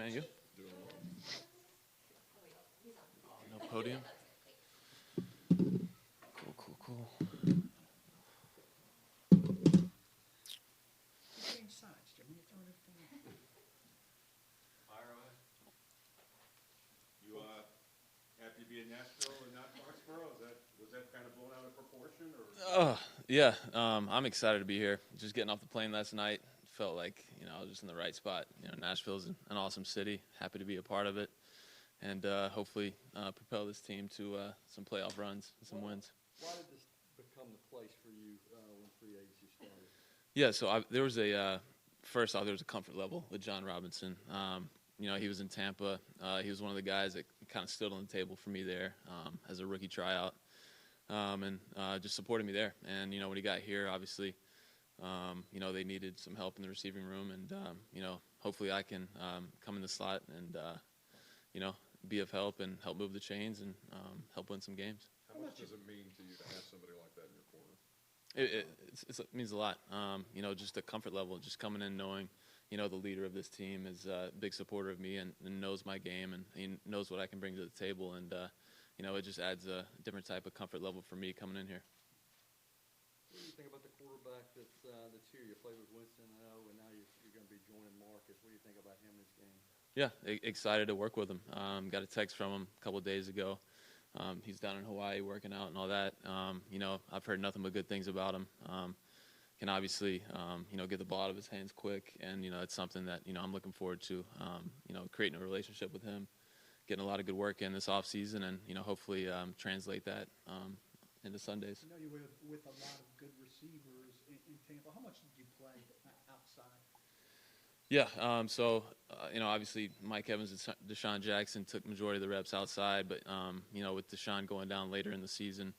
man. You? No podium. Cool. Change sides, Jimmy. You're throwing everything. You happy to be in Nashville and not Foxborough? Was that kind of blown out of proportion, or? Yeah. I'm excited to be here. Just getting off the plane last night, felt like I was just in the right spot. Nashville's an awesome city. Happy to be a part of it, and hopefully propel this team to some playoff runs and some wins. Why did this become the place for you when free agency started? Yeah. So there was first off, there was a comfort level with John Robinson. He was in Tampa. He was one of the guys that kind of stood on the table for me there as a rookie tryout, and just supported me there. And when he got here, obviously, they needed some help in the receiving room, and hopefully I can come in the slot and be of help and help move the chains and help win some games. How much does it mean to you to have somebody like that in your corner? It means a lot. Just a comfort level, just coming in knowing, the leader of this team is a big supporter of me and knows my game and he knows what I can bring to the table. And, it just adds a different type of comfort level for me coming in here. What do you think about the quarterback that's here? You played with Winston, and now you're going to be joining Marcus. What do you think about him in this game? Yeah, excited to work with him. Got a text from him a couple of days ago. He's down in Hawaii working out and all that. I've heard nothing but good things about him. Can obviously, get the ball out of his hands quick, and it's something that I'm looking forward to. Creating a relationship with him, getting a lot of good work in this off season, and hopefully translate that into Sundays. I know you were with a lot of good receivers in Tampa. How much did you play outside? Yeah, obviously Mike Evans and Deshaun Jackson took majority of the reps outside, but, with Deshaun going down later in the season,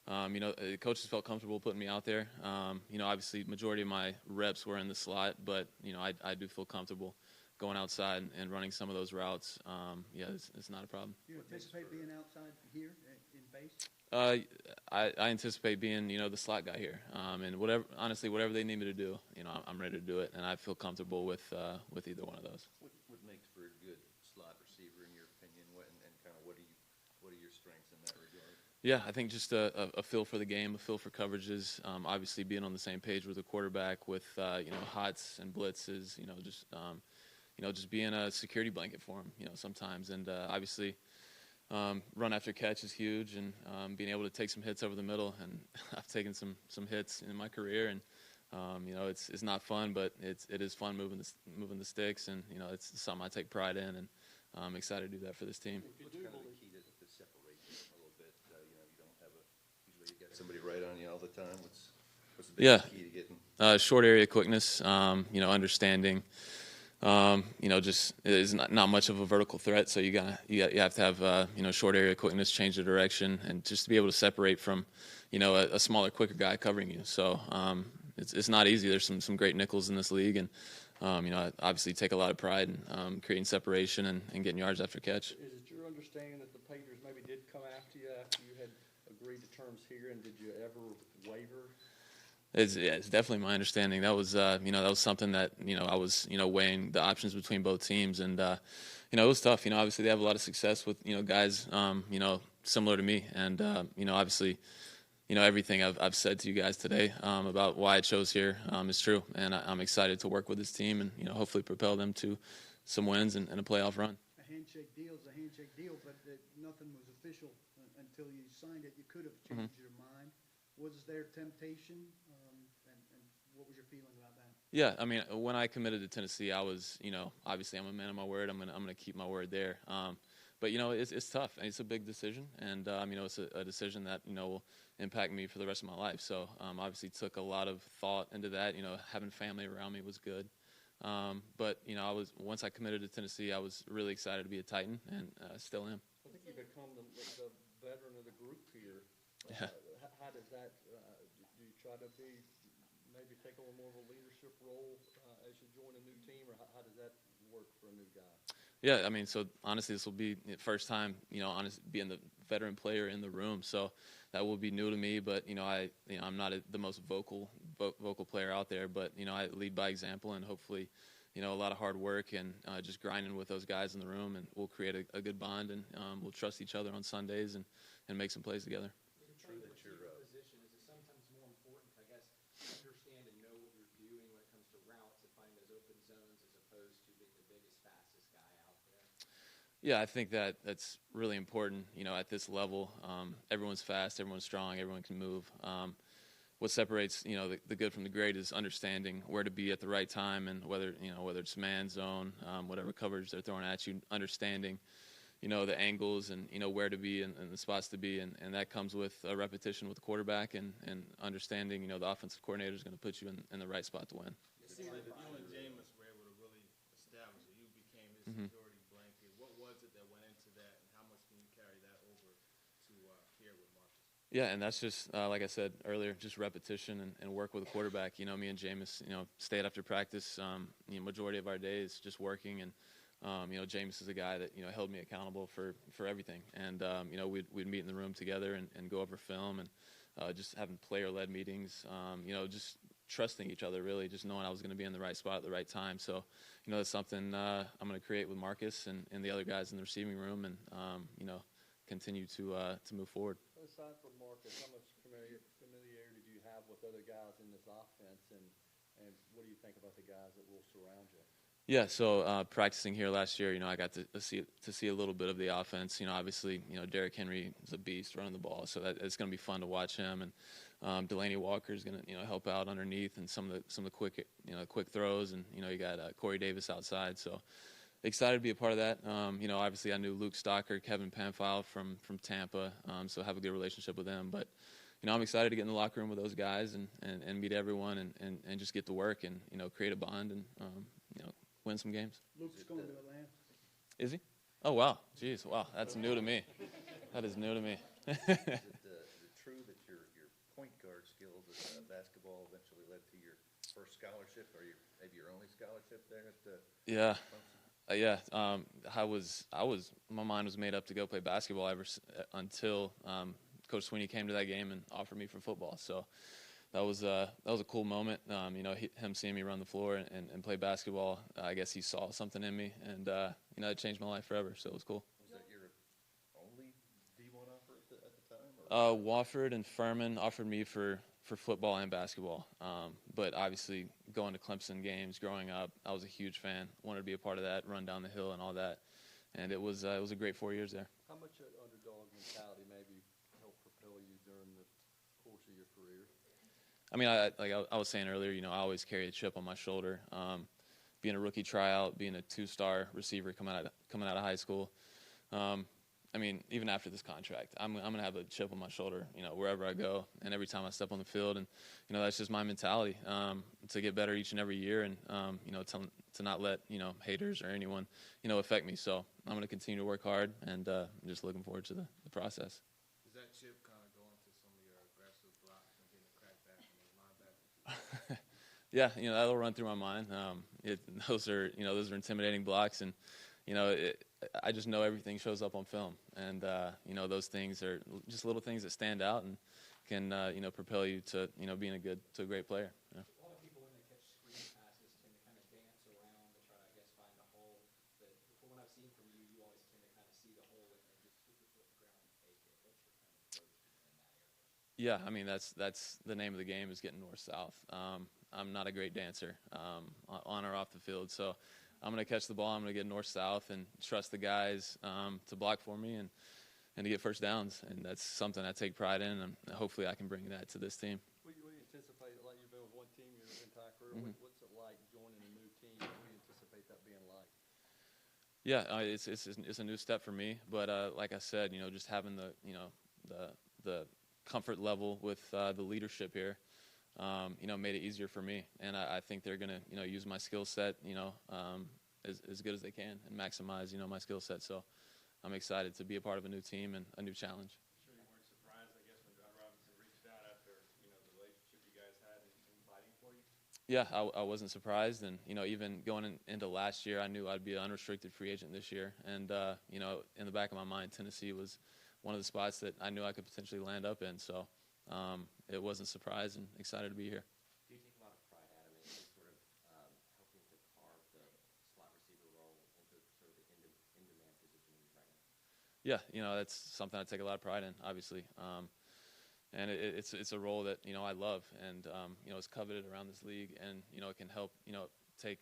the coaches felt comfortable putting me out there. Obviously majority of my reps were in the slot, but, I do feel comfortable going outside and running some of those routes. It's not a problem. Do you anticipate being outside here in base? I anticipate being, the slot guy here, and whatever they need me to do, I'm ready to do it, and I feel comfortable with either one of those. What makes for a good slot receiver in your opinion? And kind of what are your strengths in that regard? Yeah, I think just a feel for the game, a feel for coverages. Obviously, being on the same page with the quarterback, with hots and blitzes, just being a security blanket for him, sometimes, and obviously. Run after catch is huge, and being able to take some hits over the middle. And I've taken some hits in my career, and it's not fun, but it is fun moving the sticks, and it's something I take pride in, and I'm excited to do that for this team. What's kind of the key to separate you a little bit? You don't have usually you got somebody right on you all the time. What's the biggest key to getting? Short area quickness, understanding. Just is not much of a vertical threat, so you have to have short area quickness, change the direction, and just to be able to separate from a smaller, quicker guy covering you. So it's not easy. There's some great nickels in this league, and I obviously take a lot of pride in creating separation and getting yards after catch. Is it your understanding that the Patriots maybe did come after you after you had agreed to terms here, and did you ever waver? It's definitely my understanding. That was something that I was weighing the options between both teams, and it was tough. Obviously they have a lot of success with guys similar to me, and obviously everything I've said to you guys today about why I chose here is true, and I'm excited to work with this team and hopefully propel them to some wins and a playoff run. A handshake deal is a handshake deal, but nothing was official until you signed it. You could have changed your mind. Was there temptation? And what was your feeling about that? Yeah, I mean, when I committed to Tennessee, I was, obviously I'm a man of my word. I'm gonna keep my word there. But it's tough. It's a big decision, and it's a decision that will impact me for the rest of my life. So obviously took a lot of thought into that. Having family around me was good. But once I committed to Tennessee, I was really excited to be a Titan, and still am. I think you become the veteran of the group here. Yeah. How does that? Do you try to maybe take on more of a leadership role as you join a new team, or how does that work for a new guy? Yeah, I mean, so honestly, this will be the first time, being the veteran player in the room. So that will be new to me. But I'm not the most vocal player out there. But I lead by example, and hopefully, a lot of hard work and just grinding with those guys in the room, and we'll create a good bond, and we'll trust each other on Sundays and make some plays together. Is it true that you're, position, is it sometimes more important to, I guess, understand and know what you're doing when it comes to routes and finding those open zones as opposed to being the biggest, fastest guy out there? Yeah, I think that's really important. At this level, everyone's fast, everyone's strong, everyone can move. What separates the good from the great is understanding where to be at the right time, and whether it's man, zone, whatever coverage they're throwing at you, understanding the angles and where to be and the spots to be, and that comes with a repetition with the quarterback and understanding the offensive coordinator is going to put you in the right spot to win. It seemed like you and Jameis were able to really establish it. You became his security blanket. What was it that went into that, and how much can you carry that over to here with Marcus? Yeah, and that's just like I said earlier, just repetition and work with the quarterback. Me and Jameis, stayed after practice. Majority of our days just working, and Jameis is a guy that held me accountable for everything. And we'd meet in the room together and go over film, and just having player-led meetings. Just trusting each other, really, just knowing I was going to be in the right spot at the right time. So that's something I'm going to create with Marcus and the other guys in the receiving room, and continue to move forward. Aside from Marcus, how much familiarity do you have with other guys in this offense, and what do you think about the guys that will surround you? Yeah, so practicing here last year, I got to see a little bit of the offense. Obviously, Derrick Henry is a beast running the ball, so it's going to be fun to watch him. And Delaney Walker is going to help out underneath and some of the quick throws. And you got Corey Davis outside, so excited to be a part of that. Obviously I knew Luke Stocker, Kevin Pamphile from Tampa, so have a good relationship with them. But I'm excited to get in the locker room with those guys and meet everyone and just get to work and create a bond and win some games. Luke's going to Atlanta. Is he? Oh wow, jeez, wow, that's new to me. That is new to me. is it true that your point guard skills at basketball eventually led to your first scholarship, or maybe your only scholarship there at Yeah. Clemson? My mind was made up to go play basketball until Coach Sweeney came to that game and offered me for football. So that was a cool moment. Him seeing me run the floor and play basketball. I guess he saw something in me, and it changed my life forever. So it was cool. Was that your only D1 offer at the time? Or? Wofford and Furman offered me for football and basketball. But obviously going to Clemson games growing up, I was a huge fan. Wanted to be a part of that, run down the hill and all that. And it was a great 4 years there. How much underdog mentality maybe helped propel you during the course of your career? I mean, I was saying earlier, I always carry a chip on my shoulder. Being a rookie tryout, being a 2-star receiver coming out of high school. I mean, even after this contract, I'm going to have a chip on my shoulder, wherever I go and every time I step on the field. And, that's just my mentality, to get better each and every year and, to not let, haters or anyone, affect me. So I'm going to continue to work hard, and I'm just looking forward to the process. Does that chip kind of go into some of your aggressive blocks and getting a crackback on those linebackers? Yeah, that'll run through my mind. Those are intimidating blocks, and I just know everything shows up on film, and those things are just little things that stand out and can propel you to being a great player. Yeah. A lot of people, when they catch screen passes, tend to kind of dance around to try to, I guess, find a hole. But from what I've seen from you, you always tend to kind of see the hole and just stick your foot in the ground and take it. What's your kind of approach in that area? Yeah, I mean that's the name of the game is getting north-south. I'm not a great dancer on or off the field, so I'm going to catch the ball. I'm going to get north-south and trust the guys to block for me and to get first downs, and that's something I take pride in, and hopefully I can bring that to this team. What do you anticipate, like you've been with one team your entire career, what's it like joining a new team? What do you anticipate that being like? Yeah, it's a new step for me, but like I said, just having the comfort level with the leadership here, made it easier for me, and I think they're gonna use my skill set as good as they can and maximize my skill set. So I'm excited to be a part of a new team and a new challenge. Sure you weren't surprised, I guess, when John Robinson reached out after, the relationship you guys had in fighting for you? Yeah, I wasn't surprised, and even going into last year, I knew I'd be an unrestricted free agent this year, and in the back of my mind, Tennessee was one of the spots that I knew I could potentially land up in. So it wasn't a surprise, and excited to be here. Do you take a lot of pride, Adam, in sort of helping to carve the Yeah, that's something I take a lot of pride in, obviously. And it's a role that, I love and, is coveted around this league and, it can help, take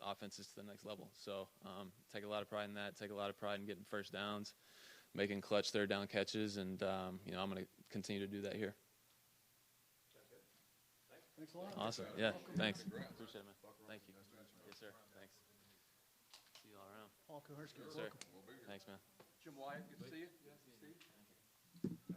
offenses to the next level. So take a lot of pride in that, take a lot of pride in getting first downs, making clutch third down catches, and, I'm going to continue to do that here. Thanks a lot. Awesome. Yeah, thanks. Appreciate it, man. Thank you. Yes, sir. Thanks. See you all around. Paul Koharski, Yes, sir. welcome. Thanks, man. Jim Wyatt, good to see you. Thank you.